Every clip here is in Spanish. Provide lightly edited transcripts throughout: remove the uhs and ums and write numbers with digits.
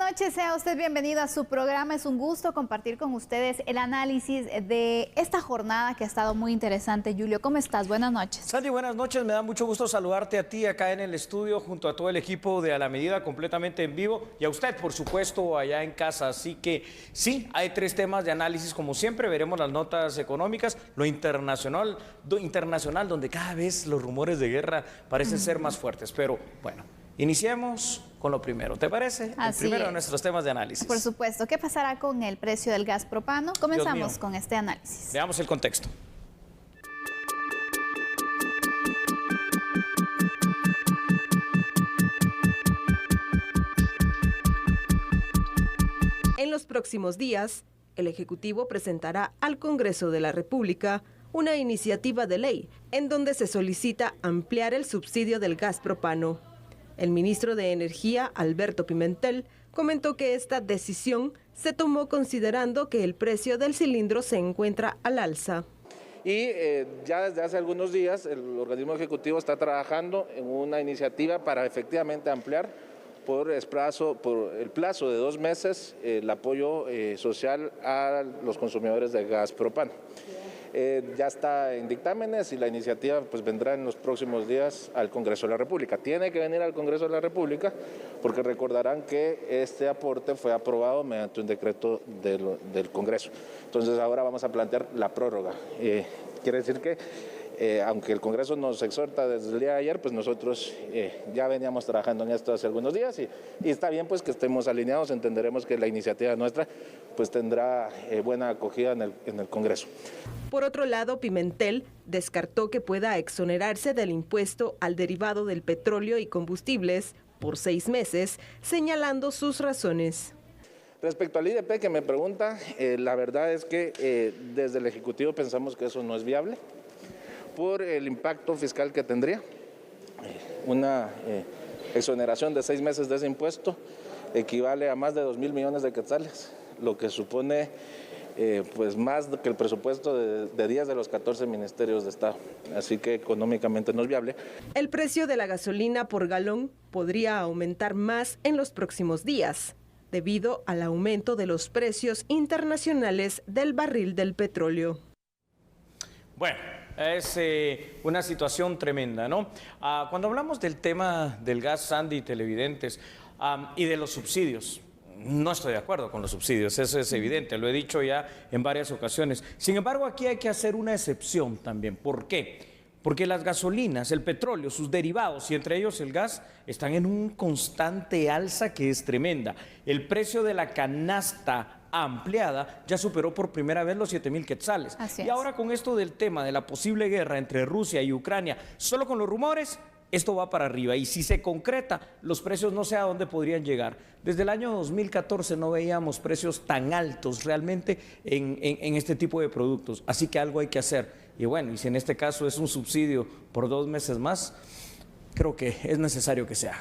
noches, sea usted bienvenido a su programa. Es un gusto compartir con ustedes el análisis de esta jornada que ha estado muy interesante. Julio, ¿cómo estás? Buenas noches. Sandy, buenas noches. Me da mucho gusto saludarte a ti acá en el estudio junto a todo el equipo de A la Medida, completamente en vivo, y a usted, por supuesto, allá en casa. Así que sí, hay tres temas de análisis como siempre. Veremos las notas económicas, lo internacional, donde cada vez los rumores de guerra parecen ser más fuertes. Pero bueno, iniciemos con lo primero, ¿te parece? El primero de nuestros temas de análisis. Por supuesto. ¿Qué pasará con el precio del gas propano? Comenzamos con este análisis. Veamos el contexto. En los próximos días, el Ejecutivo presentará al Congreso de la República una iniciativa de ley en donde se solicita ampliar el subsidio del gas propano. El ministro de Energía, Alberto Pimentel, comentó que esta decisión se tomó considerando que el precio del cilindro se encuentra al alza. Y ya desde hace algunos días el organismo ejecutivo está trabajando en una iniciativa para efectivamente ampliar por el plazo de 2 meses el apoyo social a los consumidores de gas propano. Ya está en dictámenes y la iniciativa pues vendrá en los próximos días al Congreso de la República. Tiene que venir al Congreso de la República porque recordarán que este aporte fue aprobado mediante un decreto del Congreso. Entonces ahora vamos a plantear la prórroga. Quiere decir que aunque el Congreso nos exhorta desde el día de ayer, pues nosotros ya veníamos trabajando en esto hace algunos días y está bien pues que estemos alineados, entenderemos que la iniciativa nuestra pues tendrá buena acogida en el Congreso. Por otro lado, Pimentel descartó que pueda exonerarse del impuesto al derivado del petróleo y combustibles por 6 meses, señalando sus razones. Respecto al IDP que me pregunta, la verdad es que desde el Ejecutivo pensamos que eso no es viable por el impacto fiscal que tendría. Una exoneración de 6 meses de ese impuesto equivale a más de 2.000 millones de quetzales, lo que supone pues más que el presupuesto de 10 de los 14 ministerios de Estado. Así que económicamente no es viable. El precio de la gasolina por galón podría aumentar más en los próximos días, debido al aumento de los precios internacionales del barril del petróleo. Bueno, es una situación tremenda, ¿no? Cuando hablamos del tema del gas, Sandy, televidentes, y de los subsidios, no estoy de acuerdo con los subsidios, eso es evidente, lo he dicho ya en varias ocasiones. Sin embargo, aquí hay que hacer una excepción también. ¿Por qué? Porque las gasolinas, el petróleo, sus derivados y entre ellos el gas están en un constante alza que es tremenda. El precio de la canasta ampliada ya superó por primera vez los 7.000 quetzales. Y ahora con esto del tema de la posible guerra entre Rusia y Ucrania, solo con los rumores, esto va para arriba y si se concreta, los precios no sé a dónde podrían llegar. Desde el año 2014 no veíamos precios tan altos realmente en este tipo de productos, así que algo hay que hacer. Y bueno, y si en este caso es un subsidio por 2 meses más, creo que es necesario que se haga.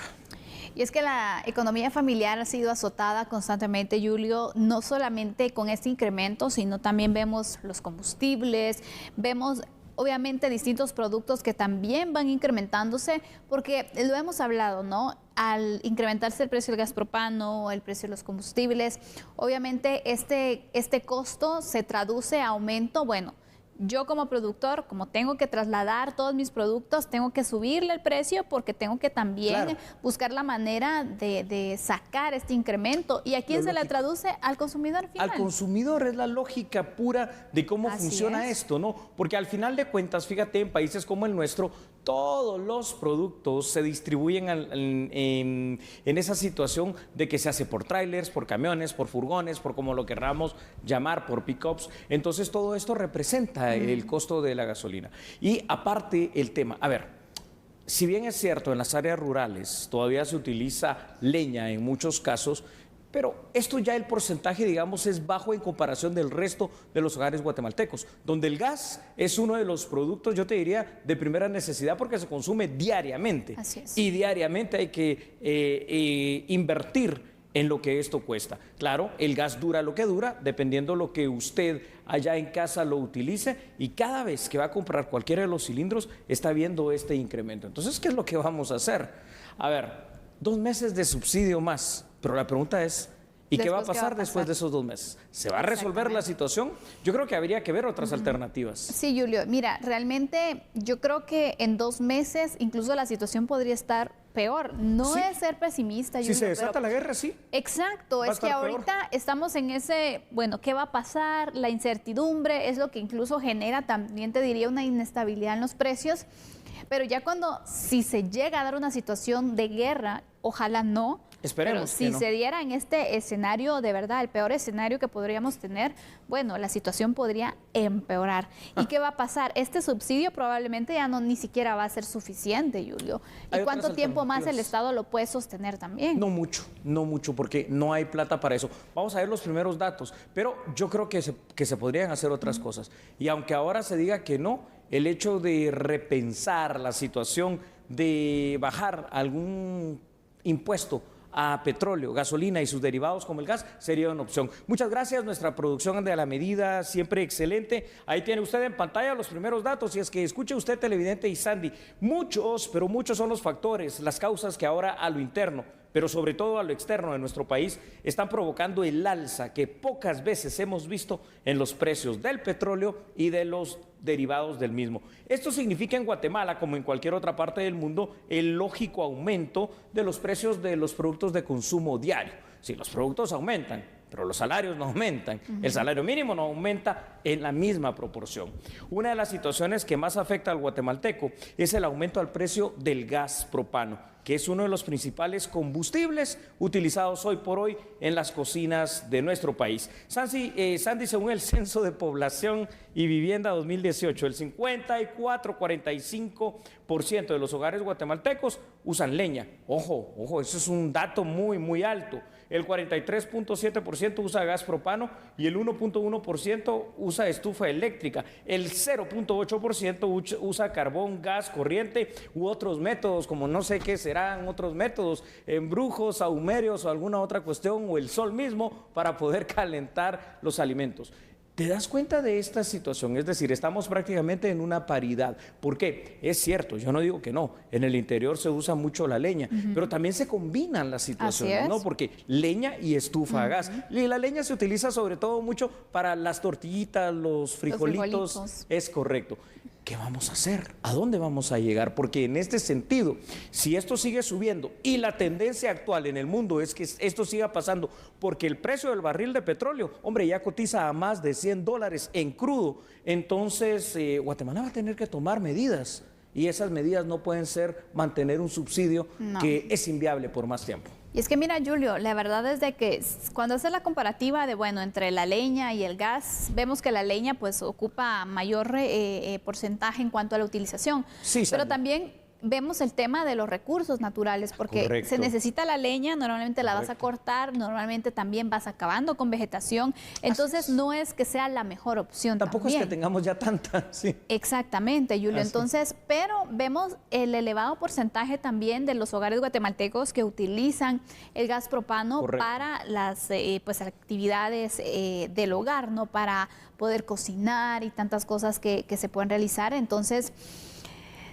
Y es que la economía familiar ha sido azotada constantemente, Julio, no solamente con este incremento, sino también vemos los combustibles, vemos obviamente distintos productos que también van incrementándose, porque lo hemos hablado, ¿no? Al incrementarse el precio del gas propano, el precio de los combustibles, obviamente este costo se traduce a aumento, bueno, yo como productor, como tengo que trasladar todos mis productos, tengo que subirle el precio porque tengo que también buscar la manera de sacar este incremento. ¿Y a quién se le traduce? Al consumidor final. Al consumidor, es la lógica pura de cómo funciona esto, ¿no? Porque al final de cuentas, fíjate, en países como el nuestro, todos los productos se distribuyen en esa situación de que se hace por trailers, por camiones, por furgones, por como lo querramos llamar, por pick-ups. Entonces todo esto representa el costo de la gasolina. Y aparte el tema, a ver, si bien es cierto en las áreas rurales todavía se utiliza leña en muchos casos, pero esto ya el porcentaje, digamos, es bajo en comparación del resto de los hogares guatemaltecos, donde el gas es uno de los productos, yo te diría, de primera necesidad porque se consume diariamente. Así es. Y diariamente hay que invertir en lo que esto cuesta. Claro, el gas dura lo que dura, dependiendo lo que usted allá en casa lo utilice, y cada vez que va a comprar cualquiera de los cilindros está viendo este incremento. Entonces, ¿qué es lo que vamos a hacer? A ver, 2 meses de subsidio más, pero la pregunta es, ¿Y qué va a Después, ¿qué pasar después de esos 2 meses? ¿Se va a resolver la situación? Yo creo que habría que ver otras alternativas. Sí, Julio, mira, realmente yo creo que en 2 meses incluso la situación podría estar peor. No Sí. es ser pesimista, Julio. Si se desata pero- la guerra, sí. Exacto, Va a es que estar peor. ahorita estamos en ese, bueno, ¿qué va a pasar? La incertidumbre es lo que incluso genera también, te diría, una inestabilidad en los precios. Pero ya si se llega a dar una situación de guerra, ojalá no. Esperemos Pero si que no. se diera en este escenario, de verdad, el peor escenario que podríamos tener, bueno, la situación podría empeorar. ¿Y qué va a pasar? Este subsidio probablemente ya no ni siquiera va a ser suficiente, Julio. Hay ¿Y cuánto otras tiempo más el alternativas. Estado lo puede sostener también? No mucho, porque no hay plata para eso. Vamos a ver los primeros datos, pero yo creo que se podrían hacer otras cosas. Y aunque ahora se diga que no, el hecho de repensar la situación, de bajar algún impuesto a petróleo, gasolina y sus derivados como el gas, sería una opción. Muchas gracias, nuestra producción de A la Medida, siempre excelente. Ahí tiene usted en pantalla los primeros datos, y es que escuche usted, televidente y Sandy, muchos, pero muchos son los factores, las causas que ahora a lo interno, pero sobre todo a lo externo de nuestro país, están provocando el alza que pocas veces hemos visto en los precios del petróleo y de los derivados del mismo. Esto significa en Guatemala, como en cualquier otra parte del mundo, el lógico aumento de los precios de los productos de consumo diario. Si los productos aumentan, pero los salarios no aumentan, el salario mínimo no aumenta en la misma proporción. Una de las situaciones que más afecta al guatemalteco es el aumento al precio del gas propano, que es uno de los principales combustibles utilizados hoy por hoy en las cocinas de nuestro país. Sandy, según el Censo de Población y Vivienda 2018, el 45% de los hogares guatemaltecos usan leña. Ojo, eso es un dato muy alto. El 43.7% usa gas propano y el 1.1% usa estufa eléctrica. El 0.8% usa carbón, gas, corriente u otros métodos, como no sé qué serán otros métodos, embrujos, sahumerios o alguna otra cuestión, o el sol mismo, para poder calentar los alimentos. ¿Te das cuenta de esta situación? Es decir, estamos prácticamente en una paridad. ¿Por qué? Es cierto, yo no digo que no. En el interior se usa mucho la leña, pero también se combinan las situaciones, ¿no? Porque leña y estufa a gas. Y la leña se utiliza sobre todo mucho para las tortillitas, los frijolitos. Es correcto. ¿Qué vamos a hacer? ¿A dónde vamos a llegar? Porque en este sentido, si esto sigue subiendo y la tendencia actual en el mundo es que esto siga pasando, porque el precio del barril de petróleo, hombre, ya cotiza a más de $100 en crudo, entonces Guatemala va a tener que tomar medidas, y esas medidas no pueden ser mantener un subsidio que es inviable por más tiempo. Y es que mira, Julio, la verdad es de que cuando haces la comparativa de, bueno, entre la leña y el gas, vemos que la leña pues ocupa mayor porcentaje en cuanto a la utilización. Sí, pero Sandy. también vemos el tema de los recursos naturales, porque Correcto. se necesita la leña, normalmente la vas a cortar, normalmente también vas acabando con vegetación, entonces no es que sea la mejor opción. Tampoco también. es que tengamos ya tanta, sí. Exactamente, Julio. Así. Entonces, pero vemos el elevado porcentaje también de los hogares guatemaltecos que utilizan el gas propano Correcto. para las pues, actividades del hogar, ¿no? Para poder cocinar y tantas cosas que se pueden realizar. Entonces,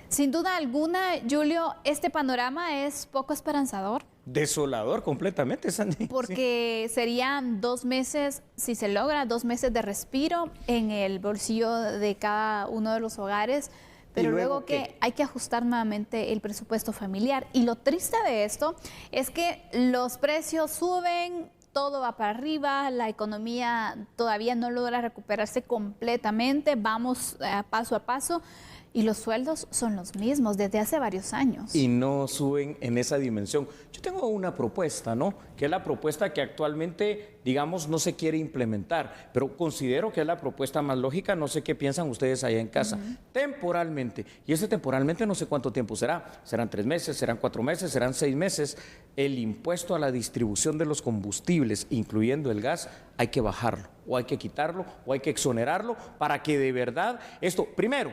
sin duda alguna, Julio, este panorama es poco esperanzador. Desolador completamente, Sandy. Porque serían 2 meses, si se logra, 2 meses de respiro en el bolsillo de cada uno de los hogares, pero luego que hay que ajustar nuevamente el presupuesto familiar. Y lo triste de esto es que los precios suben, todo va para arriba, la economía todavía no logra recuperarse completamente, vamos paso a paso. Y los sueldos son los mismos desde hace varios años. Y no suben en esa dimensión. Yo tengo una propuesta, ¿no? Que es la propuesta que actualmente, digamos, no se quiere implementar, pero considero que es la propuesta más lógica. No sé qué piensan ustedes allá en casa. Temporalmente, y ese temporalmente no sé cuánto tiempo será. ¿Serán 3 meses? ¿Serán 4 meses? ¿Serán 6 meses? El impuesto a la distribución de los combustibles, incluyendo el gas, hay que bajarlo, o hay que quitarlo, o hay que exonerarlo, para que de verdad esto, primero,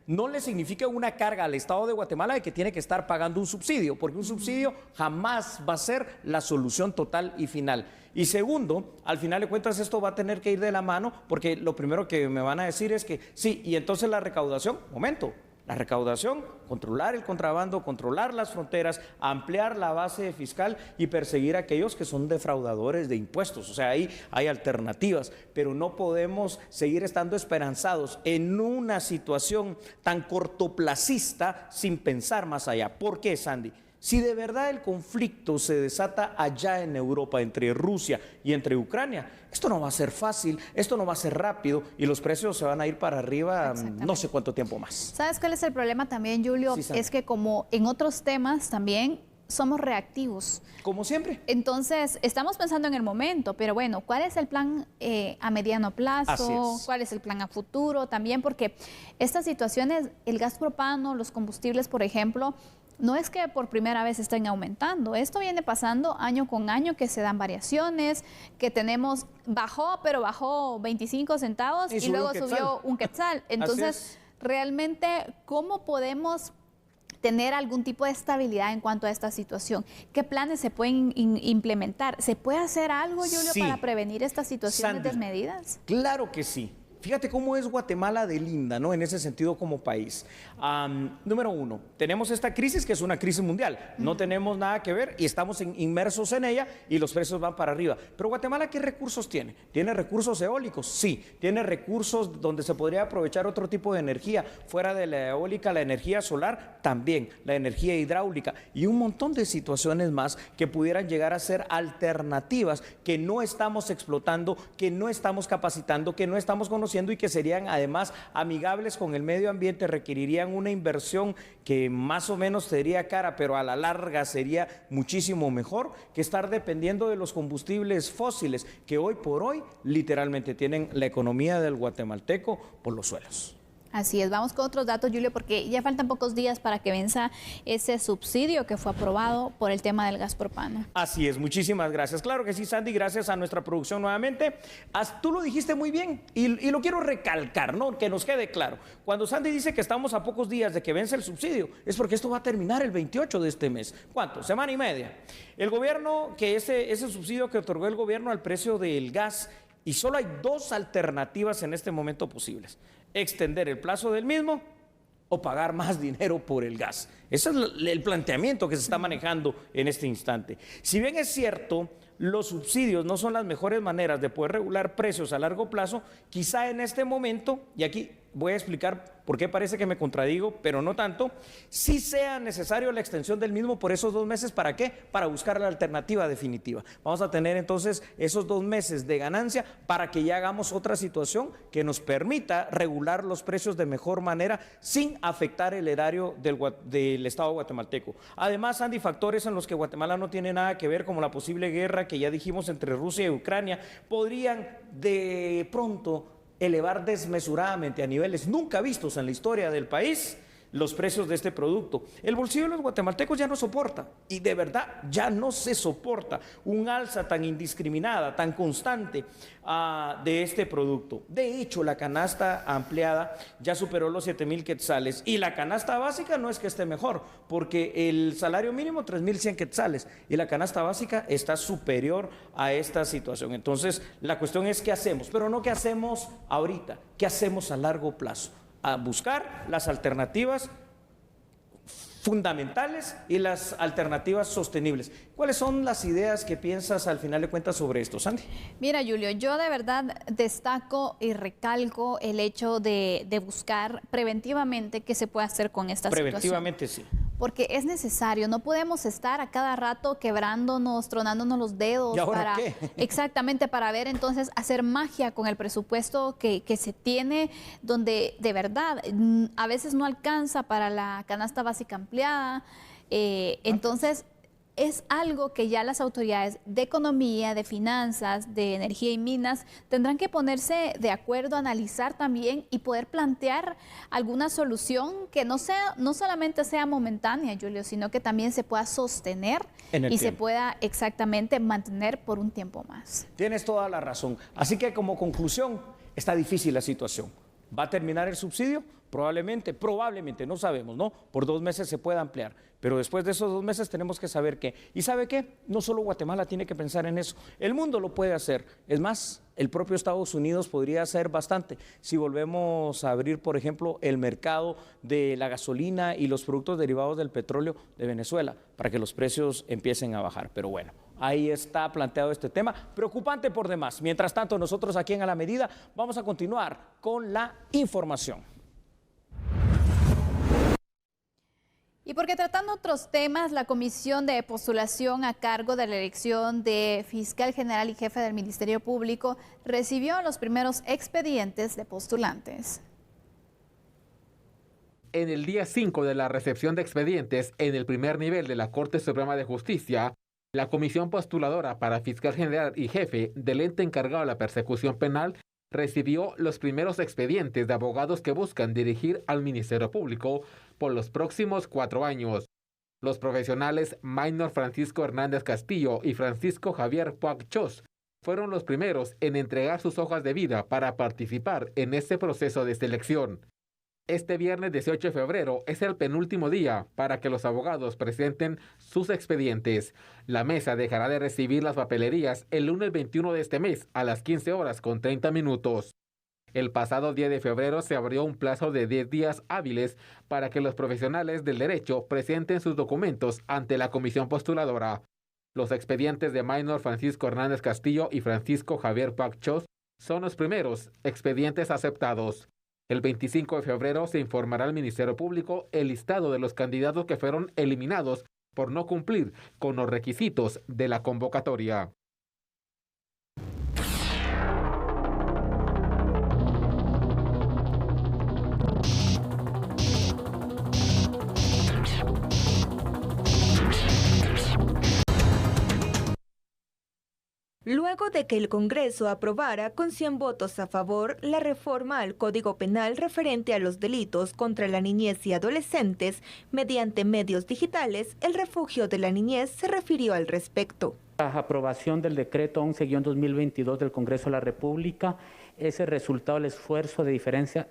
no le significa una carga al Estado de Guatemala de que tiene que estar pagando un subsidio, porque un subsidio jamás va a ser la solución total y final. Y segundo, al final de cuentas esto va a tener que ir de la mano, porque lo primero que me van a decir es que sí, y entonces la recaudación, momento, La recaudación, controlar el contrabando, controlar las fronteras, ampliar la base fiscal y perseguir a aquellos que son defraudadores de impuestos. O sea, ahí hay alternativas, pero no podemos seguir estando esperanzados en una situación tan cortoplacista sin pensar más allá. ¿Por qué, Sandy? Si de verdad el conflicto se desata allá en Europa entre Rusia y entre Ucrania, esto no va a ser fácil, esto no va a ser rápido y los precios se van a ir para arriba no sé cuánto tiempo más. ¿Sabes cuál es el problema también, Julio? Sí, es que como en otros temas también somos reactivos. Como siempre. Entonces, estamos pensando en el momento, pero bueno, ¿cuál es el plan a mediano plazo? ¿Cuál es el plan a futuro? También porque estas situaciones, el gas propano, los combustibles, por ejemplo, no es que por primera vez estén aumentando, esto viene pasando año con año, que se dan variaciones, que tenemos, pero bajó 25 centavos y luego subió un quetzal. Entonces, realmente, ¿cómo podemos tener algún tipo de estabilidad en cuanto a esta situación? ¿Qué planes se pueden implementar? ¿Se puede hacer algo, Julio, para prevenir estas situaciones desmedidas? Claro que sí. Fíjate cómo es Guatemala de linda, ¿no? En ese sentido como país. Número uno, tenemos esta crisis que es una crisis mundial. No tenemos nada que ver y estamos inmersos en ella y los precios van para arriba. Pero Guatemala, ¿qué recursos tiene? ¿Tiene recursos eólicos? Sí. ¿Tiene recursos donde se podría aprovechar otro tipo de energía? Fuera de la eólica, la energía solar, también. La energía hidráulica y un montón de situaciones más que pudieran llegar a ser alternativas que no estamos explotando, que no estamos capacitando, que no estamos conociendo y que serían además amigables con el medio ambiente, requerirían una inversión que más o menos sería cara, pero a la larga sería muchísimo mejor que estar dependiendo de los combustibles fósiles que hoy por hoy literalmente tienen la economía del guatemalteco por los suelos. Así es, vamos con otros datos, Julio, porque ya faltan pocos días para que venza ese subsidio que fue aprobado por el tema del gas propano. Así es, muchísimas gracias. Claro que sí, Sandy, gracias a nuestra producción nuevamente. Tú lo dijiste muy bien y lo quiero recalcar, ¿no? Que nos quede claro. Cuando Sandy dice que estamos a pocos días de que vence el subsidio, es porque esto va a terminar el 28 de este mes. ¿Cuánto? Semana y media. El gobierno, que ese subsidio que otorgó el gobierno al precio del gas, y solo hay dos alternativas en este momento posibles: extender el plazo del mismo o pagar más dinero por el gas. Ese es el planteamiento que se está manejando en este instante. Si bien es cierto, los subsidios no son las mejores maneras de poder regular precios a largo plazo, quizá en este momento, y aquí voy a explicar por qué parece que me contradigo, pero no tanto, sí sea necesario la extensión del mismo por esos 2 meses. ¿Para qué? Para buscar la alternativa definitiva. Vamos a tener entonces esos 2 meses de ganancia para que ya hagamos otra situación que nos permita regular los precios de mejor manera sin afectar el erario del Estado guatemalteco. Además, Andy, factores en los que Guatemala no tiene nada que ver, como la posible guerra que ya dijimos entre Rusia y Ucrania, podrían de pronto elevar desmesuradamente a niveles nunca vistos en la historia del país los precios de este producto. El bolsillo de los guatemaltecos ya no soporta, y de verdad ya no se soporta un alza tan indiscriminada, tan constante de este producto. De hecho, la canasta ampliada ya superó los 7,000 quetzales y la canasta básica no es que esté mejor, porque el salario mínimo 3,100 quetzales y la canasta básica está superior a esta situación. Entonces, la cuestión es qué hacemos, pero no qué hacemos ahorita, qué hacemos a largo plazo. A buscar las alternativas fundamentales y las alternativas sostenibles. ¿Cuáles son las ideas que piensas al final de cuentas sobre esto, Sandy? Mira, Julio, yo de verdad destaco y recalco el hecho de buscar preventivamente qué se puede hacer con esta situación. Preventivamente sí. Porque es necesario, no podemos estar a cada rato quebrándonos, tronándonos los dedos. ¿Y ahora qué? Exactamente, para ver entonces hacer magia con el presupuesto que se tiene, donde de verdad a veces no alcanza para la canasta básica ampliada. Entonces, es algo que ya las autoridades de economía, de finanzas, de energía y minas tendrán que ponerse de acuerdo, analizar también y poder plantear alguna solución que no solamente sea momentánea, Julio, sino que también se pueda sostener y se pueda exactamente mantener por un tiempo más. Tienes toda la razón. Así que como conclusión, está difícil la situación. ¿Va a terminar el subsidio? Probablemente, no sabemos, ¿no? Por 2 meses se puede ampliar, pero después de esos 2 meses tenemos que saber qué. ¿Y sabe qué? No solo Guatemala tiene que pensar en eso, el mundo lo puede hacer. Es más, el propio Estados Unidos podría hacer bastante si volvemos a abrir, por ejemplo, el mercado de la gasolina y los productos derivados del petróleo de Venezuela, para que los precios empiecen a bajar. Pero bueno, ahí está planteado este tema, preocupante por demás. Mientras tanto, nosotros aquí en A la Medida vamos a continuar con la información. Y porque tratando otros temas, la Comisión de Postulación a cargo de la elección de Fiscal General y Jefe del Ministerio Público recibió los primeros expedientes de postulantes. En el día 5 de la recepción de expedientes en el primer nivel de la Corte Suprema de Justicia, la Comisión Postuladora para Fiscal General y Jefe del ente encargado de la persecución penal recibió los primeros expedientes de abogados que buscan dirigir al Ministerio Público por los próximos 4 años. Los profesionales Maynor Francisco Hernández Castillo y Francisco Javier Puag-Chos fueron los primeros en entregar sus hojas de vida para participar en este proceso de selección. Este viernes 18 de febrero es el penúltimo día para que los abogados presenten sus expedientes. La mesa dejará de recibir las papelerías el lunes 21 de este mes a las 15:30. El pasado 10 de febrero se abrió un plazo de 10 días hábiles para que los profesionales del derecho presenten sus documentos ante la comisión postuladora. Los expedientes de Maynor Francisco Hernández Castillo y Francisco Javier Puag-Chos son los primeros expedientes aceptados. El 25 de febrero se informará al Ministerio Público el listado de los candidatos que fueron eliminados por no cumplir con los requisitos de la convocatoria. Luego de que el Congreso aprobara con 100 votos a favor la reforma al Código Penal referente a los delitos contra la niñez y adolescentes mediante medios digitales, el Refugio de la Niñez se refirió al respecto. La aprobación del decreto 11-2022 del Congreso de la República es el resultado del esfuerzo de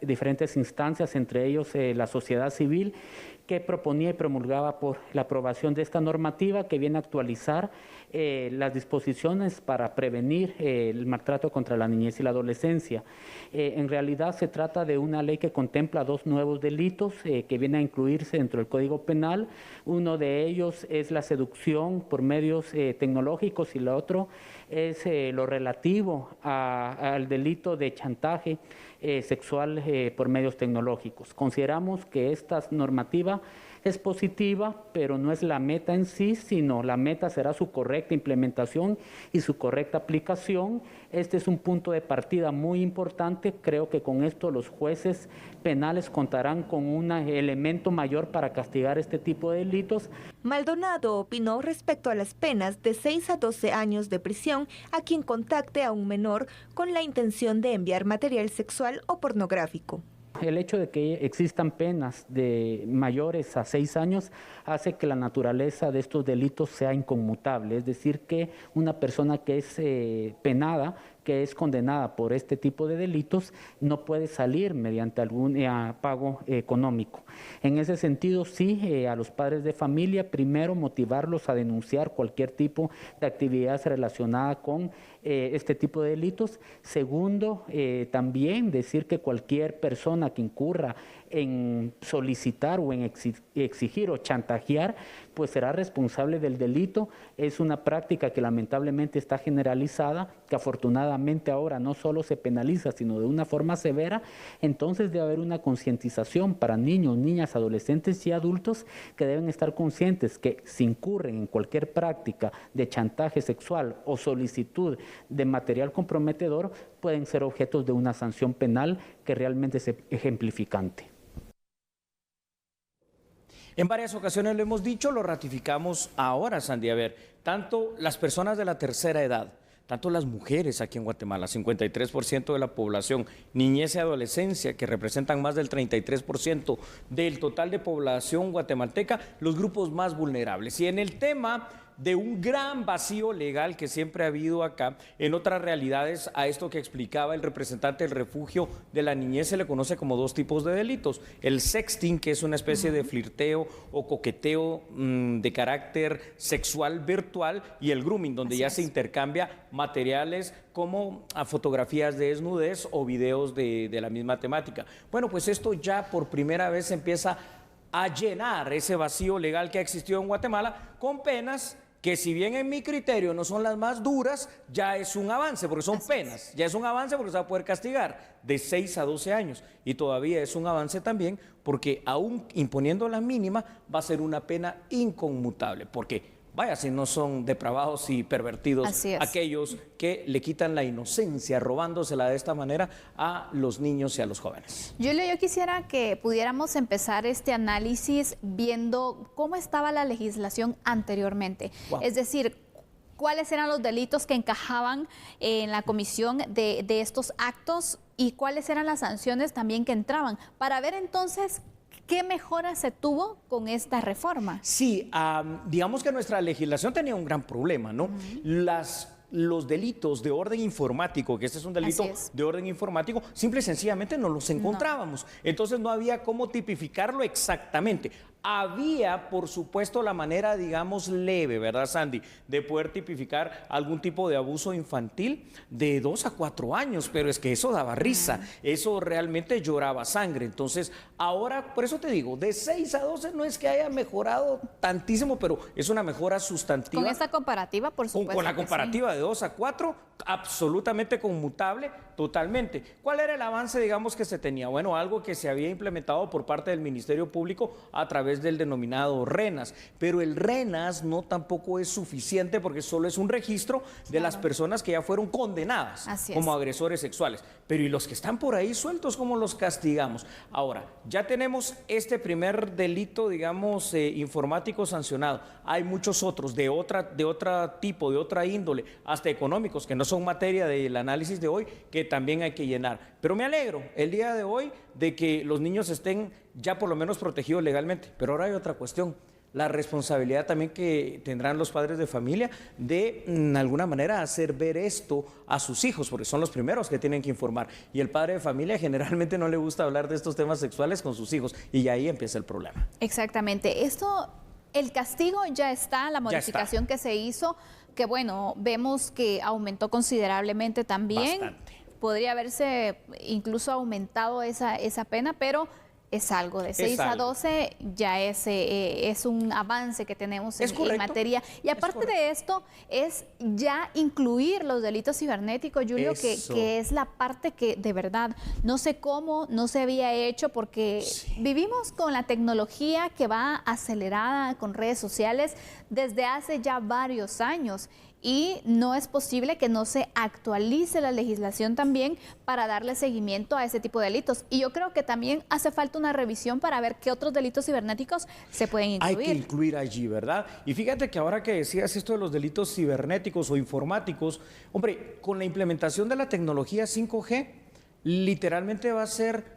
diferentes instancias, entre ellos la sociedad civil, que proponía y promulgaba por la aprobación de esta normativa que viene a actualizar las disposiciones para prevenir el maltrato contra la niñez y la adolescencia. En realidad se trata de una ley que contempla 2 nuevos delitos que vienen a incluirse dentro del Código Penal. Uno de ellos es la seducción por medios tecnológicos y el otro es lo relativo al delito de chantaje sexual por medios tecnológicos. Consideramos que esta normativa es positiva, pero no es la meta en sí, sino la meta será su correcta implementación y su correcta aplicación. Este es un punto de partida muy importante. Creo que con esto los jueces penales contarán con un elemento mayor para castigar este tipo de delitos. Maldonado opinó respecto a las penas de 6 a 12 años de prisión a quien contacte a un menor con la intención de enviar material sexual o pornográfico. El hecho de que existan penas de mayores a 6 años hace que la naturaleza de estos delitos sea inconmutable, es decir, que una persona que es penada, que es condenada por este tipo de delitos, no puede salir mediante algún pago económico. En ese sentido, sí, a los padres de familia, primero motivarlos a denunciar cualquier tipo de actividad relacionada con este tipo de delitos. Segundo, también decir que cualquier persona que incurra en solicitar o en exigir o chantajear, pues será responsable del delito. Es una práctica que lamentablemente está generalizada, que afortunadamente ahora no solo se penaliza, sino de una forma severa. Entonces debe haber una concientización para niños, niñas, adolescentes y adultos que deben estar conscientes que si incurren en cualquier práctica de chantaje sexual o solicitud de material comprometedor, pueden ser objetos de una sanción penal que realmente es ejemplificante. En varias ocasiones lo hemos dicho, lo ratificamos ahora, Sandy. A ver, tanto las personas de la tercera edad, tanto las mujeres aquí en Guatemala, 53% de la población, niñez y adolescencia, que representan más del 33% del total de población guatemalteca, los grupos más vulnerables. Y en el tema de un gran vacío legal que siempre ha habido acá. En otras realidades, a esto que explicaba el representante del refugio de la niñez, se le conoce como dos tipos de delitos. El sexting, que es una especie de flirteo o coqueteo de carácter sexual virtual, y el grooming, donde ya se intercambia materiales como fotografías de desnudez o videos de la misma temática. Bueno, pues esto ya por primera vez empieza a llenar ese vacío legal que ha existido en Guatemala con penas que, si bien en mi criterio no son las más duras, ya es un avance, porque son penas, ya es un avance porque se va a poder castigar de 6 a 12 años, y todavía es un avance también porque aún imponiendo la mínima va a ser una pena inconmutable, porque vaya, si no son depravados y pervertidos aquellos que le quitan la inocencia, robándosela de esta manera a los niños y a los jóvenes. Julio, yo quisiera que pudiéramos empezar este análisis viendo cómo estaba la legislación anteriormente. Wow. Es decir, cuáles eran los delitos que encajaban en la comisión de estos actos y cuáles eran las sanciones también que entraban, para ver entonces ¿qué mejora se tuvo con esta reforma? Sí, digamos que nuestra legislación tenía un gran problema, ¿no? Los delitos de orden informático, que este es un delito de orden informático, simple y sencillamente no los encontrábamos. Entonces no había cómo tipificarlo exactamente. Había, por supuesto, la manera, digamos, leve, ¿verdad, Sandy?, de poder tipificar algún tipo de abuso infantil de 2 a 4 años, pero es que eso daba risa, eso realmente lloraba sangre. Entonces, ahora, por eso te digo, de 6 a 12 no es que haya mejorado tantísimo, pero es una mejora sustantiva. Con esta comparativa, por supuesto. Con la comparativa de 2 a 4, absolutamente conmutable, totalmente. ¿Cuál era el avance, digamos, que se tenía? Bueno, algo que se había implementado por parte del Ministerio Público a través del denominado RENAS, pero el RENAS no tampoco es suficiente porque solo es un registro de las personas que ya fueron condenadas como agresores sexuales. Pero ¿y los que están por ahí sueltos, cómo los castigamos? Ahora, ya tenemos este primer delito, digamos, informático sancionado. Hay muchos otros de otro tipo, de otra índole, hasta económicos, que no son materia del análisis de hoy, que también hay que llenar. Pero me alegro el día de hoy de que los niños estén ya por lo menos protegidos legalmente. Pero ahora hay otra cuestión, la responsabilidad también que tendrán los padres de familia de alguna manera hacer ver esto a sus hijos, porque son los primeros que tienen que informar. Y el padre de familia generalmente no le gusta hablar de estos temas sexuales con sus hijos, y ahí empieza el problema. Exactamente. El castigo ya está, la modificación que se hizo, que bueno, vemos que aumentó considerablemente también. Bastante. Podría haberse incluso aumentado esa pena, pero es algo. De 6 a 12 ya es un avance que tenemos en materia. Y aparte de esto, es ya incluir los delitos cibernéticos, Julio, que es la parte que de verdad no sé cómo no se había hecho, porque vivimos con la tecnología que va acelerada con redes sociales desde hace ya varios años. Y no es posible que no se actualice la legislación también para darle seguimiento a ese tipo de delitos. Y yo creo que también hace falta una revisión para ver qué otros delitos cibernéticos se pueden incluir. Hay que incluir allí, ¿verdad? Y fíjate que ahora que decías esto de los delitos cibernéticos o informáticos, hombre, con la implementación de la tecnología 5G, literalmente va a ser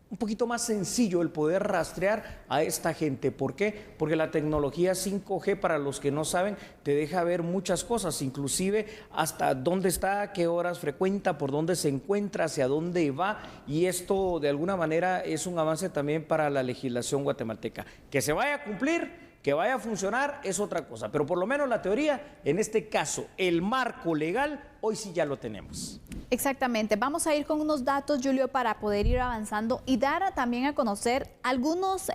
un poquito más sencillo el poder rastrear a esta gente. ¿Por qué? Porque la tecnología 5G, para los que no saben, te deja ver muchas cosas, inclusive hasta dónde está, a qué horas frecuenta, por dónde se encuentra, hacia dónde va, y esto de alguna manera es un avance también para la legislación guatemalteca. Que se vaya a cumplir, que vaya a funcionar es otra cosa, pero por lo menos la teoría, en este caso, el marco legal, hoy sí ya lo tenemos. Exactamente. Vamos a ir con unos datos, Julio, para poder ir avanzando y dar también a conocer algunos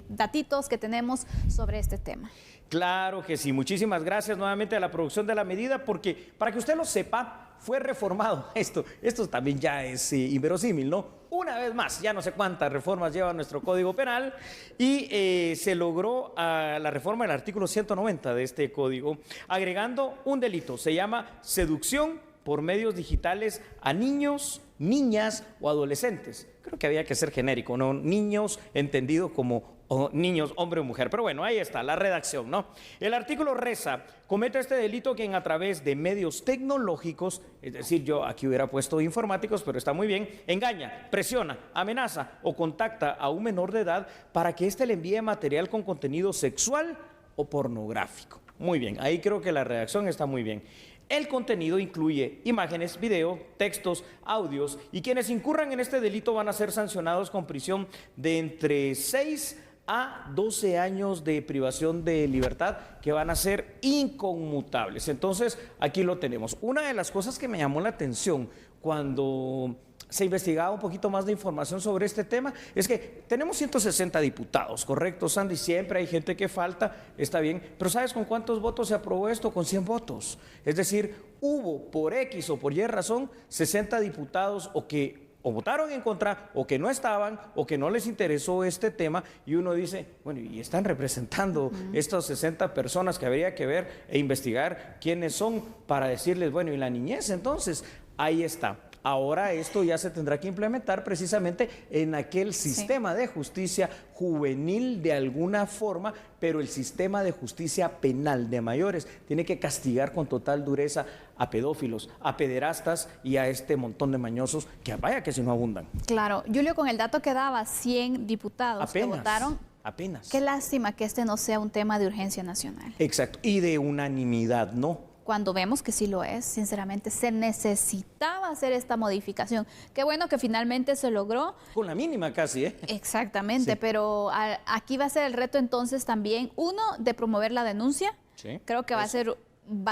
datitos que tenemos sobre este tema. Claro que sí. Muchísimas gracias nuevamente a la producción de la medida, porque para que usted lo sepa, fue reformado esto también ya es inverosímil, ¿no? Una vez más, ya no sé cuántas reformas lleva nuestro Código Penal, y se logró la reforma del artículo 190 de este código, agregando un delito, se llama seducción por medios digitales a niños, niñas o adolescentes. Creo que había que ser genérico, ¿no? Niños entendido como niños, hombre o mujer. Pero bueno, ahí está la redacción, ¿no? El artículo reza: comete este delito quien a través de medios tecnológicos, es decir, yo aquí hubiera puesto informáticos, pero está muy bien, engaña, presiona, amenaza o contacta a un menor de edad para que éste le envíe material con contenido sexual o pornográfico. Muy bien, ahí creo que la redacción está muy bien. El contenido incluye imágenes, video, textos, audios, y quienes incurran en este delito van a ser sancionados con prisión de entre 6 a 12 años de privación de libertad, que van a ser inconmutables. Entonces, aquí lo tenemos. Una de las cosas que me llamó la atención cuando se investigaba un poquito más de información sobre este tema es que tenemos 160 diputados, ¿correcto, Sandy? Siempre hay gente que falta, está bien, pero ¿sabes con cuántos votos se aprobó esto? Con 100 votos. Es decir, hubo por X o por Y razón 60 diputados o votaron en contra, o que no estaban, o que no les interesó este tema, y uno dice, bueno, y están representando estas 60 personas que habría que ver e investigar quiénes son para decirles, bueno, ¿y la niñez? Entonces, ahí está. Ahora esto ya se tendrá que implementar precisamente en aquel sistema de justicia juvenil de alguna forma, pero el sistema de justicia penal de mayores tiene que castigar con total dureza a pedófilos, a pederastas y a este montón de mañosos que vaya que si no abundan. Claro, Julio, con el dato que daba, 100 diputados que votaron. Apenas. Qué lástima que este no sea un tema de urgencia nacional. Exacto, y de unanimidad, ¿no? Cuando vemos que sí lo es, sinceramente, se necesitaba hacer esta modificación. Qué bueno que finalmente se logró. Con la mínima casi, ¿eh? Exactamente, sí. Pero aquí va a ser el reto entonces también, uno, de promover la denuncia. Sí, creo que va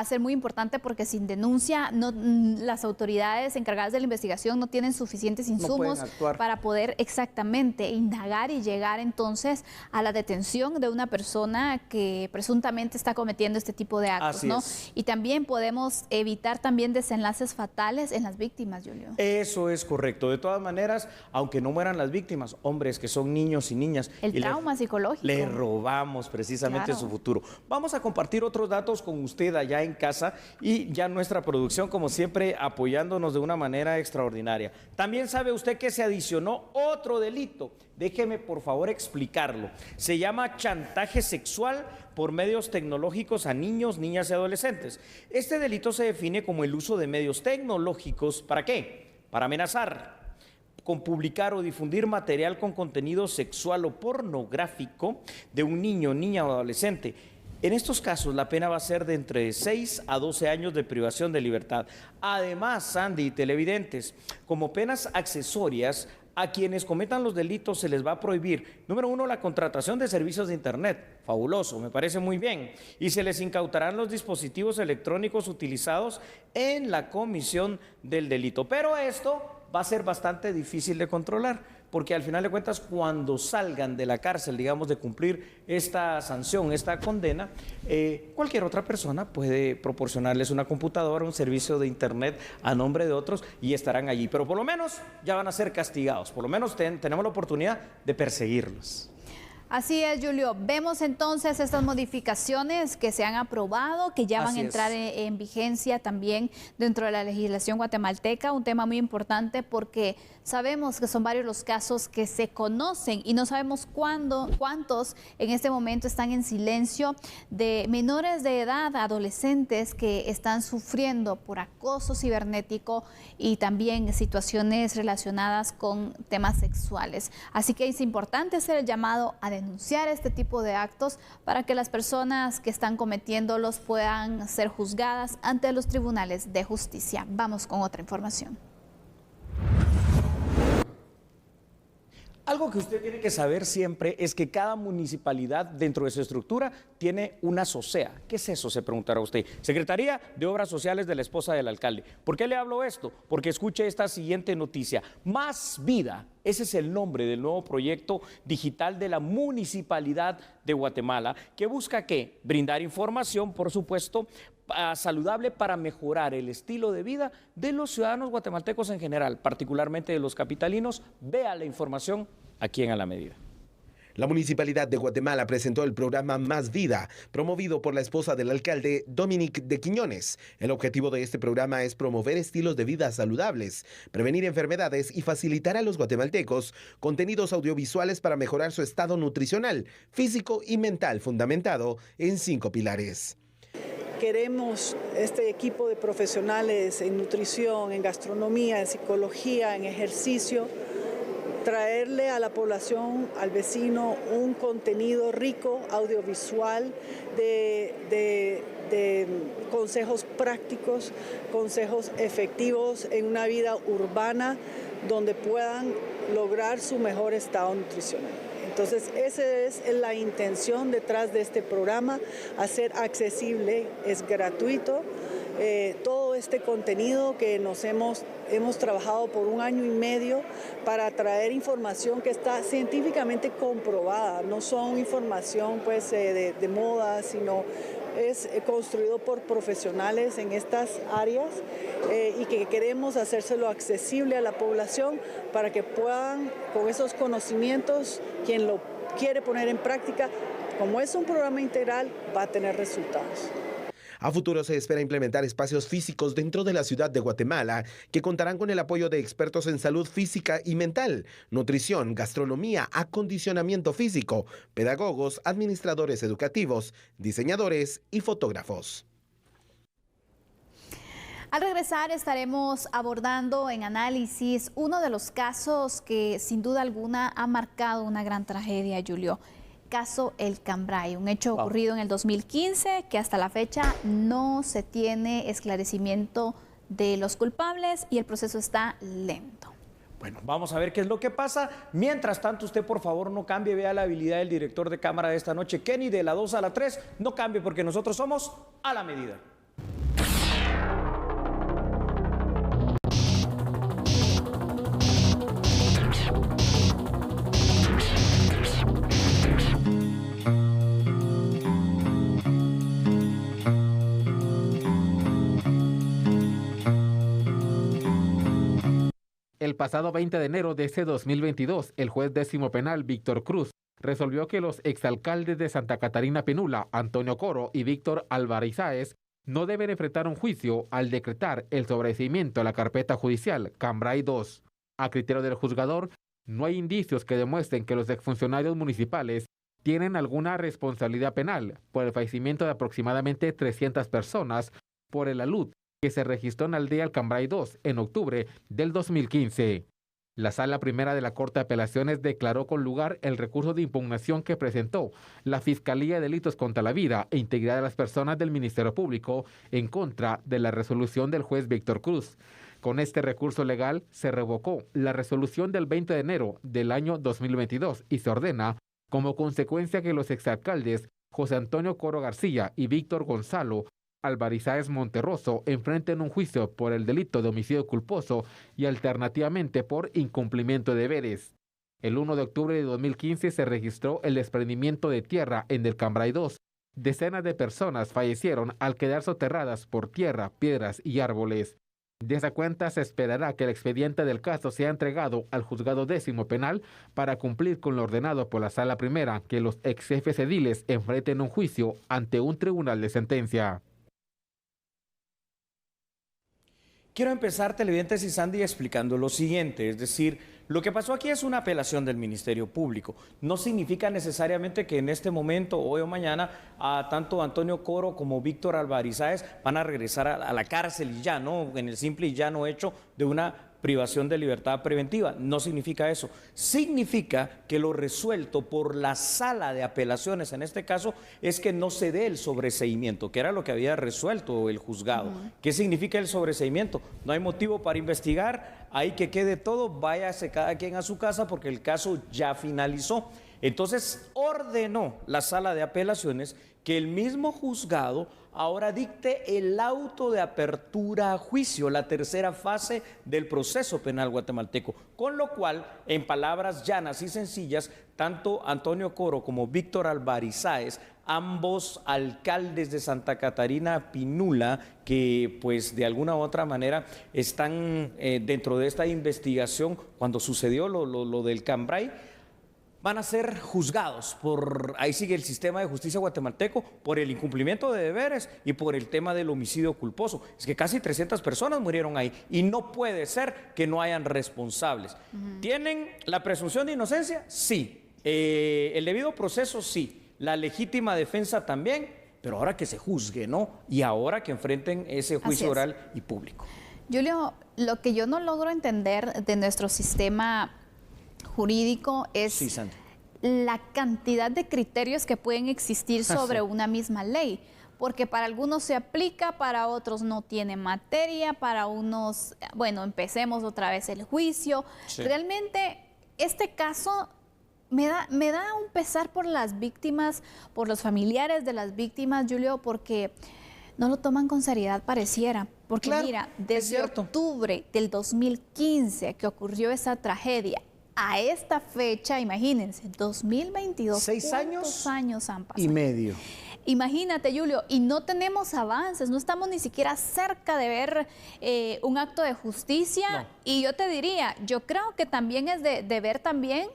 a ser muy importante porque sin denuncia las autoridades encargadas de la investigación no tienen suficientes insumos para poder exactamente indagar y llegar entonces a la detención de una persona que presuntamente está cometiendo este tipo de actos, ¿no? Y también podemos evitar también desenlaces fatales en las víctimas, Julio. Eso es correcto. De todas maneras, aunque no mueran las víctimas, hombres que son niños y niñas, el trauma psicológico. Le robamos precisamente su futuro. Vamos a compartir otros datos con usted allá en casa, y ya nuestra producción, como siempre, apoyándonos de una manera extraordinaria. También sabe usted que se adicionó otro delito. Déjeme por favor explicarlo. Se llama chantaje sexual por medios tecnológicos a niños, niñas y adolescentes. Este delito se define como el uso de medios tecnológicos. ¿Para qué? Para amenazar, con publicar o difundir material con contenido sexual o pornográfico de un niño, niña o adolescente. En estos casos, la pena va a ser de entre 6 a 12 años de privación de libertad. Además, Sandy y televidentes, como penas accesorias, a quienes cometan los delitos se les va a prohibir, número 1, la contratación de servicios de Internet. Fabuloso, me parece muy bien. Y se les incautarán los dispositivos electrónicos utilizados en la comisión del delito. Pero esto va a ser bastante difícil de controlar, porque al final de cuentas, cuando salgan de la cárcel, digamos, de cumplir esta sanción, esta condena, cualquier otra persona puede proporcionarles una computadora, un servicio de Internet a nombre de otros, y estarán allí. Pero por lo menos ya van a ser castigados, por lo menos tenemos la oportunidad de perseguirlos. Así es, Julio. Vemos entonces estas modificaciones que se han aprobado, que ya van a entrar en vigencia también dentro de la legislación guatemalteca, un tema muy importante porque sabemos que son varios los casos que se conocen y no sabemos cuántos en este momento están en silencio, de menores de edad, adolescentes que están sufriendo por acoso cibernético y también situaciones relacionadas con temas sexuales. Así que es importante hacer el llamado a denunciar este tipo de actos para que las personas que están cometiéndolos puedan ser juzgadas ante los tribunales de justicia. Vamos con otra información. Algo que usted tiene que saber siempre es que cada municipalidad dentro de su estructura tiene una SOSEA. ¿Qué es eso?, se preguntará usted. Secretaría de Obras Sociales de la esposa del alcalde. ¿Por qué le hablo esto? Porque escuche esta siguiente noticia. Más Vida, ese es el nombre del nuevo proyecto digital de la Municipalidad de Guatemala, que busca ¿qué? Brindar información, por supuesto, saludable para mejorar el estilo de vida de los ciudadanos guatemaltecos en general, particularmente de los capitalinos. Vea la información aquí en A la Medida. La Municipalidad de Guatemala presentó el programa Más Vida, promovido por la esposa del alcalde, Dominique de Quiñones. El objetivo de este programa es promover estilos de vida saludables, prevenir enfermedades y facilitar a los guatemaltecos contenidos audiovisuales para mejorar su estado nutricional, físico y mental, fundamentado en 5 pilares. Queremos este equipo de profesionales en nutrición, en gastronomía, en psicología, en ejercicio, traerle a la población, al vecino, un contenido rico, audiovisual, de consejos prácticos, consejos efectivos en una vida urbana donde puedan lograr su mejor estado nutricional. Entonces, esa es la intención detrás de este programa, hacer accesible, es gratuito, todo este contenido que hemos trabajado por 1 año y medio para traer información que está científicamente comprobada, no son información pues de moda, sino es construido por profesionales en estas áreas y que queremos hacérselo accesible a la población para que puedan, con esos conocimientos, quien lo quiere poner en práctica, como es un programa integral, va a tener resultados. A futuro se espera implementar espacios físicos dentro de la ciudad de Guatemala que contarán con el apoyo de expertos en salud física y mental, nutrición, gastronomía, acondicionamiento físico, pedagogos, administradores educativos, diseñadores y fotógrafos. Al regresar estaremos abordando en análisis uno de los casos que sin duda alguna ha marcado una gran tragedia, Julio. Caso El Cambray, un hecho ocurrido en el 2015 que hasta la fecha no se tiene esclarecimiento de los culpables y el proceso está lento. Bueno, vamos a ver qué es lo que pasa. Mientras tanto, usted por favor no cambie, vea la habilidad del director de cámara de esta noche, Kenny, de la 2 a la 3, no cambie porque nosotros somos a la medida. El pasado 20 de enero de ese 2022, el juez 10º penal Víctor Cruz resolvió que los exalcaldes de Santa Catarina Pinula, Antonio Coro y Víctor Alvarizáez, no deben enfrentar un juicio al decretar el sobreseimiento a la carpeta judicial Cambray 2. A criterio del juzgador, no hay indicios que demuestren que los exfuncionarios municipales tienen alguna responsabilidad penal por el fallecimiento de aproximadamente 300 personas por el alud que se registró en la aldea El Cambray 2 en octubre del 2015. La Sala Primera de la Corte de Apelaciones declaró con lugar el recurso de impugnación que presentó la Fiscalía de Delitos contra la Vida e Integridad de las Personas del Ministerio Público en contra de la resolución del juez Víctor Cruz. Con este recurso legal se revocó la resolución del 20 de enero del año 2022 y se ordena, como consecuencia, que los exalcaldes José Antonio Coro García y Víctor Gonzalo Alvarizáez Monterroso enfrenten un juicio por el delito de homicidio culposo y alternativamente por incumplimiento de deberes. El 1 de octubre de 2015 se registró el desprendimiento de tierra en el Cambray 2. Decenas de personas fallecieron al quedar soterradas por tierra, piedras y árboles. De esa cuenta se esperará que el expediente del caso sea entregado al juzgado 10º penal para cumplir con lo ordenado por la Sala Primera, que los ex jefes ediles enfrenten un juicio ante un tribunal de sentencia. Quiero empezar, televidentes y Sandy, explicando lo siguiente, es decir, lo que pasó aquí es una apelación del Ministerio Público. No significa necesariamente que en este momento, hoy o mañana, tanto Antonio Coro como Víctor Alvarizáez van a regresar a la cárcel y ya, ¿no? En el simple y llano hecho de una privación de libertad preventiva. No significa eso. Significa que lo resuelto por la Sala de Apelaciones, en este caso, es que no se dé el sobreseimiento, que era lo que había resuelto el juzgado. ¿Qué significa el sobreseimiento? No hay motivo para investigar, ahí que quede todo, váyase cada quien a su casa porque el caso ya finalizó. Entonces ordenó la Sala de Apelaciones que el mismo juzgado ahora dicte el auto de apertura a juicio, la tercera fase del proceso penal guatemalteco, con lo cual, en palabras llanas y sencillas, tanto Antonio Coro como Víctor Alvarizáez, ambos alcaldes de Santa Catarina Pinula, que pues de alguna u otra manera están dentro de esta investigación cuando sucedió lo del Cambray, van a ser juzgados por, ahí sigue el sistema de justicia guatemalteco, por el incumplimiento de deberes y por el tema del homicidio culposo. Es que casi 300 personas murieron ahí y no puede ser que no hayan responsables. ¿Tienen la presunción de inocencia? Sí. El debido proceso, sí. La legítima defensa también, pero ahora que se juzgue, ¿no? Y ahora que enfrenten ese juicio oral y público. Julio, lo que yo no logro entender de nuestro sistema jurídico es Sí, Sandy. la cantidad de criterios que pueden existir sobre una misma ley. Porque para algunos se aplica, para otros no tiene materia, para unos, bueno, empecemos otra vez el juicio. Sí. Realmente este caso me da un pesar por las víctimas, por los familiares de las víctimas, Julio, porque no lo toman con seriedad, pareciera. Porque Claro, mira, es desde cierto. octubre del 2015 que ocurrió esa tragedia, a esta fecha, imagínense, 2022. 6 años ¿Cuántos años han pasado? y medio. Imagínate, Julio, y no tenemos avances, no estamos ni siquiera cerca de ver un acto de justicia. No. Y yo te diría, yo creo que también es de ver también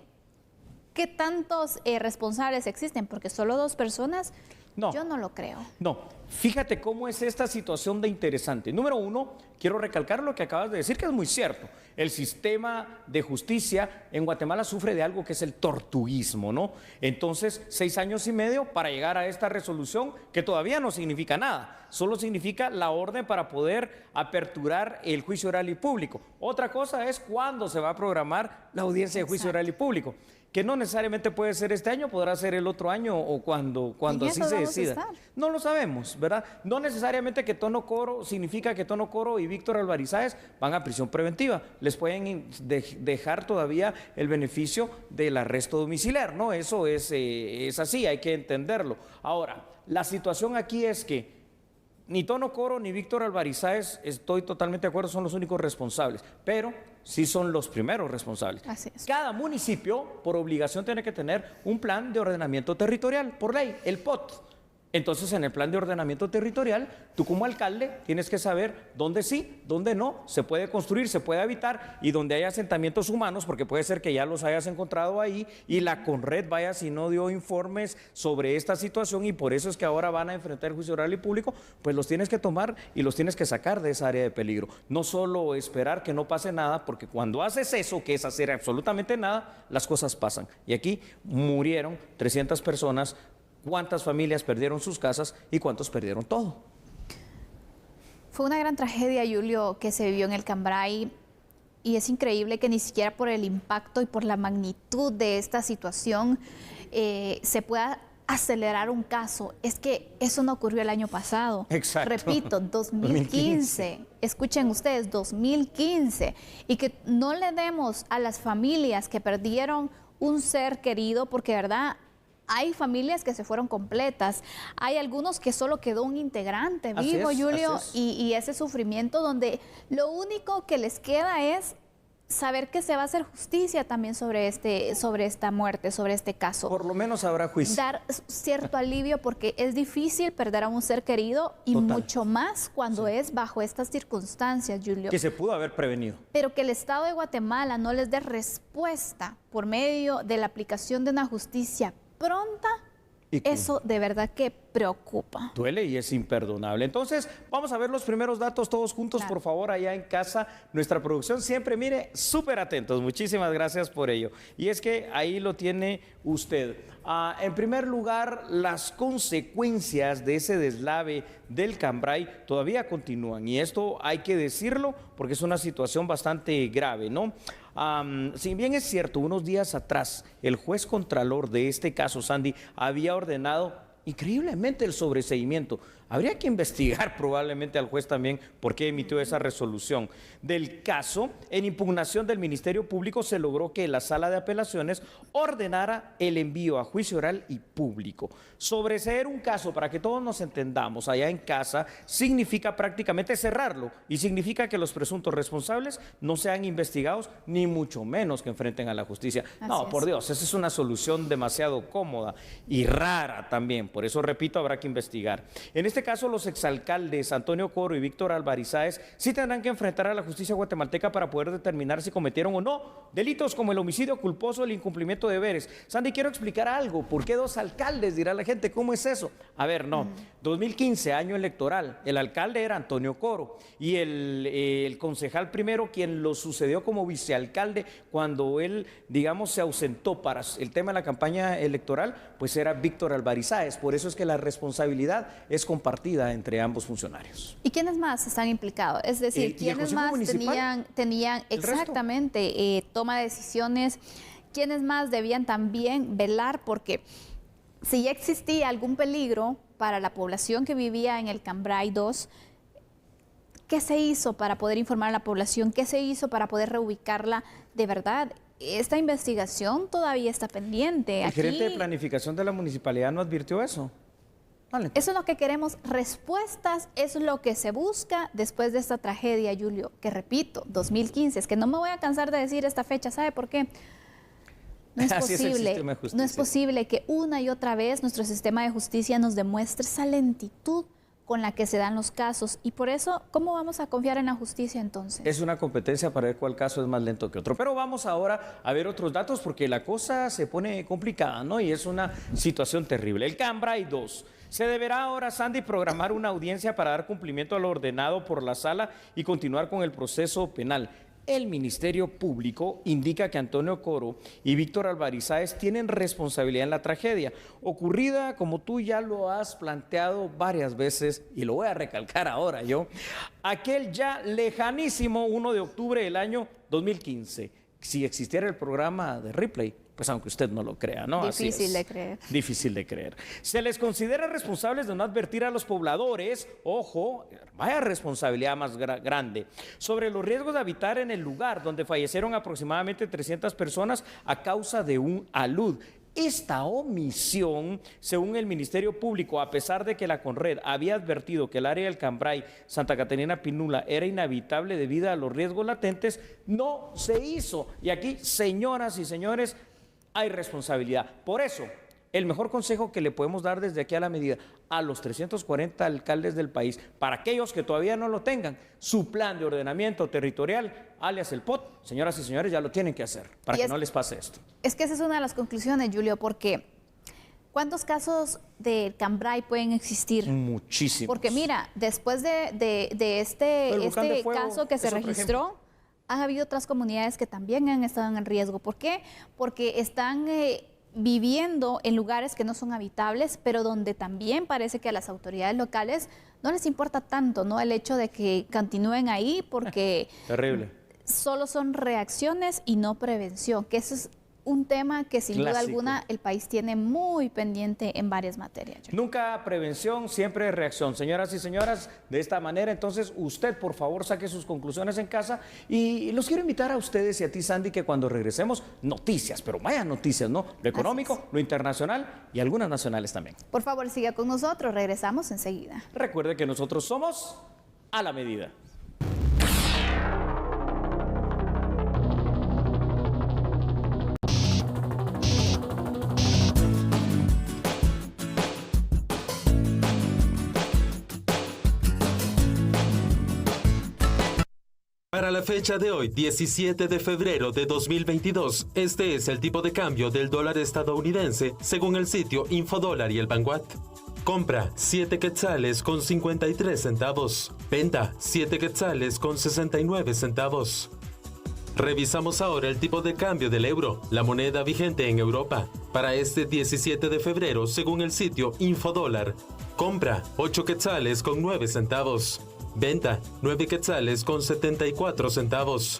qué tantos responsables existen, porque solo 2 personas, No. yo no lo creo. No, fíjate cómo es esta situación de interesante. Número 1, quiero recalcar lo que acabas de decir, que es muy cierto. El sistema de justicia en Guatemala sufre de algo que es el tortuguismo, ¿no? Entonces, 6 años y medio para llegar a esta resolución que todavía no significa nada. Solo significa la orden para poder aperturar el juicio oral y público. Otra cosa es cuándo se va a programar la audiencia de juicio oral y público, que no necesariamente puede ser este año, podrá ser el otro año o cuando ¿En así eso se vamos a decida. estar? No lo sabemos, ¿verdad? No necesariamente que Tono Coro significa que Tono Coro y Víctor Alvarizáez van a prisión preventiva. Les pueden dejar todavía el beneficio del arresto domiciliar, ¿no? Eso es así, hay que entenderlo. Ahora, la situación aquí es que ni Tono Coro ni Víctor Alvarizáez, estoy totalmente de acuerdo, son los únicos responsables, pero sí son los primeros responsables. Así es. Cada municipio, por obligación, tiene que tener un plan de ordenamiento territorial, por ley, el POT. Entonces, en el plan de ordenamiento territorial, tú como alcalde tienes que saber dónde sí, dónde no, se puede construir, se puede habitar, y donde hay asentamientos humanos, porque puede ser que ya los hayas encontrado ahí, y la CONRED vaya si no dio informes sobre esta situación, y por eso es que ahora van a enfrentar el juicio oral y público, pues los tienes que tomar y los tienes que sacar de esa área de peligro. No solo esperar que no pase nada, porque cuando haces eso, que es hacer absolutamente nada, las cosas pasan. Y aquí murieron 300 personas. ¿Cuántas familias perdieron sus casas y cuántos perdieron todo? Fue una gran tragedia, Julio, que se vivió en el Cambray, y es increíble que ni siquiera por el impacto y por la magnitud de esta situación se pueda acelerar un caso. Es que eso no ocurrió el año pasado. Exacto. Repito, 2015. Escuchen ustedes, 2015. Y que no le demos a las familias que perdieron un ser querido, porque de verdad hay familias que se fueron completas, hay algunos que solo quedó un integrante vivo, Julio, y ese sufrimiento donde lo único que les queda es saber que se va a hacer justicia también sobre esta muerte, sobre este caso. Por lo menos habrá juicio. Dar cierto alivio, porque es difícil perder a un ser querido, y Total. mucho más cuando es bajo estas circunstancias, Julio. Que se pudo haber prevenido. Pero que el Estado de Guatemala no les dé respuesta por medio de la aplicación de una justicia pronta, eso de verdad que preocupa. Duele y es imperdonable. Entonces, vamos a ver los primeros datos todos juntos, Claro. por favor, allá en casa. Nuestra producción siempre, mire, súper atentos. Muchísimas gracias por ello. Y es que ahí lo tiene usted. En primer lugar, las consecuencias de ese deslave del Cambray todavía continúan. Y esto hay que decirlo porque es una situación bastante grave, ¿no? Si bien es cierto, unos días atrás, el juez contralor de este caso, Sandy, había ordenado increíblemente el sobreseimiento. Habría que investigar probablemente al juez también por qué emitió esa resolución del caso. En impugnación del Ministerio Público se logró que la Sala de Apelaciones ordenara el envío a juicio oral y público. Sobreseer un caso, para que todos nos entendamos allá en casa, significa prácticamente cerrarlo, y significa que los presuntos responsables no sean investigados, ni mucho menos que enfrenten a la justicia. No, por Dios, esa es una solución demasiado cómoda y rara también. Por eso, repito, habrá que investigar. En este caso, los exalcaldes Antonio Coro y Víctor Alvarizáez sí tendrán que enfrentar a la justicia guatemalteca para poder determinar si cometieron o no delitos como el homicidio culposo o el incumplimiento de deberes. Sandy, quiero explicar algo. ¿Por qué 2 alcaldes? Dirá la gente. ¿Cómo es eso? A ver, no. 2015, año electoral. El alcalde era Antonio Coro y el concejal primero, quien lo sucedió como vicealcalde cuando él, digamos, se ausentó para el tema de la campaña electoral, pues era Víctor Alvarizáez. Por eso es que la responsabilidad es compartida entre ambos funcionarios. ¿Y quiénes más están implicados? Es decir, ¿quiénes más tenían exactamente toma de decisiones? ¿quiénes más debían también velar? Porque si ya existía algún peligro para la población que vivía en el Cambrai 2, ¿qué se hizo para poder informar a la población? ¿Qué se hizo para poder reubicarla de verdad? Esta investigación todavía está pendiente. ¿El gerente de planificación de la municipalidad no advirtió eso? Vale. Eso es lo que queremos, respuestas, es lo que se busca después de esta tragedia, Julio, que repito, 2015, es que no me voy a cansar de decir esta fecha, ¿sabe por qué? No es posible, no es posible que una y otra vez nuestro sistema de justicia nos demuestre esa lentitud con la que se dan los casos, y por eso, ¿cómo vamos a confiar en la justicia entonces? Es una competencia para ver cuál caso es más lento que otro. Pero vamos ahora a ver otros datos porque la cosa se pone complicada, ¿no? Y es una situación terrible. El Cambrai 2. Se deberá ahora, Sandy, programar una audiencia para dar cumplimiento a lo ordenado por la sala y continuar con el proceso penal. El Ministerio Público indica que Antonio Coro y Víctor Alvarizáez tienen responsabilidad en la tragedia, ocurrida, como tú ya lo has planteado varias veces, y lo voy a recalcar ahora yo, aquel ya lejanísimo 1 de octubre del año 2015. Si existiera el programa de Ripley, pues aunque usted no lo crea, ¿no? Difícil de creer. Difícil de creer. Se les considera responsables de no advertir a los pobladores, ojo, vaya responsabilidad más grande, sobre los riesgos de habitar en el lugar donde fallecieron aproximadamente 300 personas a causa de un alud. Esta omisión, según el Ministerio Público, a pesar de que la Conred había advertido que el área del Cambrai, Santa Catarina Pinula, era inhabitable debido a los riesgos latentes, no se hizo. Y aquí, señoras y señores, hay responsabilidad. Por eso, el mejor consejo que le podemos dar desde aquí a la medida a los 340 alcaldes del país, para aquellos que todavía no lo tengan, su plan de ordenamiento territorial, alias el POT, señoras y señores, ya lo tienen que hacer para que no les pase esto. Es que esa es una de las conclusiones, Julio, porque ¿cuántos casos de Cambrai pueden existir? Muchísimos. Porque mira, después de este caso que se registró, han habido otras comunidades que también han estado en riesgo. ¿Por qué? Porque están viviendo en lugares que no son habitables, pero donde también parece que a las autoridades locales no les importa tanto, ¿no? El hecho de que continúen ahí porque terrible. Solo son reacciones y no prevención, que eso es un tema que sin duda alguna el país tiene muy pendiente en varias materias. Nunca prevención, siempre reacción. Señoras y señores, de esta manera, entonces, usted, por favor, saque sus conclusiones en casa y los quiero invitar a ustedes y a ti, Sandy, que cuando regresemos, noticias, pero vaya noticias, ¿no? Lo económico, lo internacional y algunas nacionales también. Por favor, siga con nosotros, regresamos enseguida. Recuerde que nosotros somos a la medida. Para la fecha de hoy, 17 de febrero de 2022, este es el tipo de cambio del dólar estadounidense según el sitio Infodólar y el Vanguard. Compra 7 quetzales con 53 centavos. Venta 7 quetzales con 69 centavos. Revisamos ahora el tipo de cambio del euro, la moneda vigente en Europa. Para este 17 de febrero, según el sitio Infodólar, compra 8 quetzales con 9 centavos. Venta 9 quetzales con 74 centavos.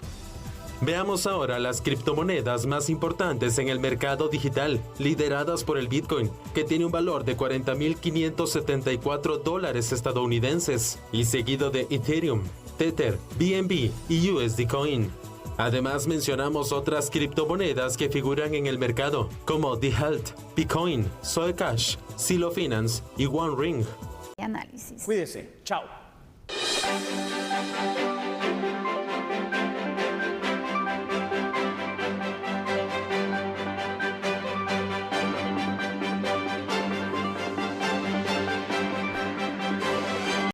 Veamos ahora las criptomonedas más importantes en el mercado digital, lideradas por el Bitcoin, que tiene un valor de $40.574 estadounidenses, y seguido de Ethereum, Tether, BNB y USD Coin. Además mencionamos otras criptomonedas que figuran en el mercado, como The Health, Bitcoin, Soycash, Silo Finance y OneRing. Análisis. Cuídese. Chao.